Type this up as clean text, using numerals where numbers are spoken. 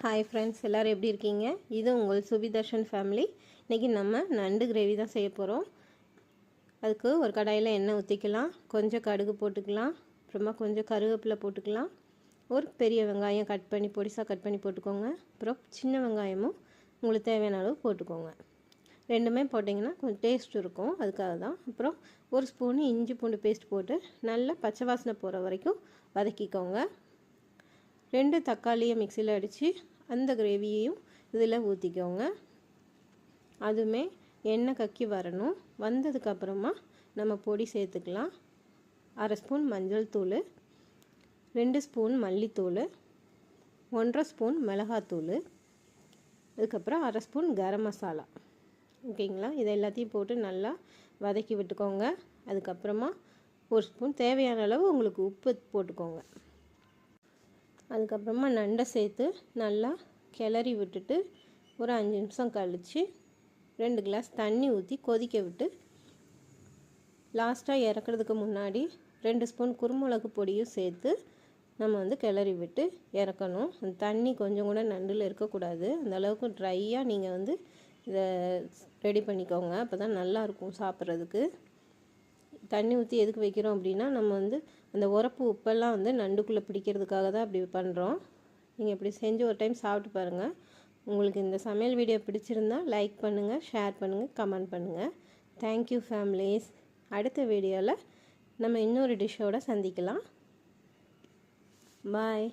Hi friends, எல்லோரும் எப்படி இருக்கீங்க? இது உங்கள் சுபிதர்ஷன் ஃபேமிலி. இன்றைக்கி நம்ம நண்டு கிரேவி தான் செய்ய போகிறோம். அதுக்கு ஒரு கடாயில் எண்ணெய் ஊற்றிக்கலாம், கொஞ்சம் கடுகு போட்டுக்கலாம், அப்புறமா கொஞ்சம் கருவேப்பிலை போட்டுக்கலாம், ஒரு பெரிய வெங்காயம் கட் பண்ணி பொடிசாக கட் பண்ணி போட்டுக்கோங்க, அப்புறம் சின்ன வெங்காயமும் உங்களுக்கு தேவையான அளவு போட்டுக்கோங்க. ரெண்டுமே போட்டிங்கன்னா கொஞ்சம் டேஸ்ட் இருக்கும், அதுக்காக தான். அப்புறம் ஒரு ஸ்பூன் இஞ்சி பூண்டு பேஸ்ட் போட்டு நல்லா பச்சை வாசனை போகிற வரைக்கும் வதக்கிக்கோங்க. 2 தக்காளியை மிக்சியில் அடித்து அந்த கிரேவியையும் இதில் ஊற்றிக்கோங்க. அதுவுமே எண்ணெய் கக்கி வரணும். வந்ததுக்கப்புறமா நம்ம பொடி சேர்த்துக்கலாம். 1/2 ஸ்பூன் மஞ்சள் தூள், 2 ஸ்பூன் மல்லித்தூள், 1/2 ஸ்பூன் மிளகாத்தூள், அதுக்கப்புறம் 1/2 ஸ்பூன் கரம் மசாலா. ஓகேங்களா? இதை எல்லாத்தையும் போட்டு நல்லா வதக்கி விட்டுக்கோங்க. அதுக்கப்புறமா 1 ஸ்பூன் தேவையான அளவு உங்களுக்கு உப்பு போட்டுக்கோங்க. அதுக்கப்புறமா நண்டை சேர்த்து நல்லா கிளறி விட்டுட்டு ஒரு 5 நிமிஷம் கழித்து 2 கிளாஸ் தண்ணி ஊற்றி கொதிக்க விட்டு லாஸ்ட்டாக இறக்குறதுக்கு முன்னாடி 2 ஸ்பூன் குருமிளகு பொடியும் சேர்த்து நம்ம கிளறி விட்டு இறக்கணும். அந்த தண்ணி கொஞ்சம் கூட நண்டில் இருக்கக்கூடாது. அந்த அளவுக்கு ட்ரையாக நீங்கள் இதை ரெடி பண்ணிக்கோங்க. அப்போ தான் நல்லாயிருக்கும் சாப்பிட்றதுக்கு. தண்ணி ஊற்றி எதுக்கு வைக்கிறோம் அப்படின்னா, நம்ம அந்த உரப்பு உப்பெல்லாம் நண்டுக்குள்ளே பிடிக்கிறதுக்காக தான் அப்படி பண்ணுறோம். நீங்கள் இப்படி செஞ்சு ஒரு டைம் சாப்பிட்டு பாருங்கள். உங்களுக்கு இந்த சமையல் வீடியோ பிடிச்சிருந்தால் லைக் பண்ணுங்கள், ஷேர் பண்ணுங்கள், கமெண்ட் பண்ணுங்கள். Thank you families. அடுத்த வீடியோவில் நம்ம இன்னொரு டிஷ்ஷோடு சந்திக்கலாம். பாய்.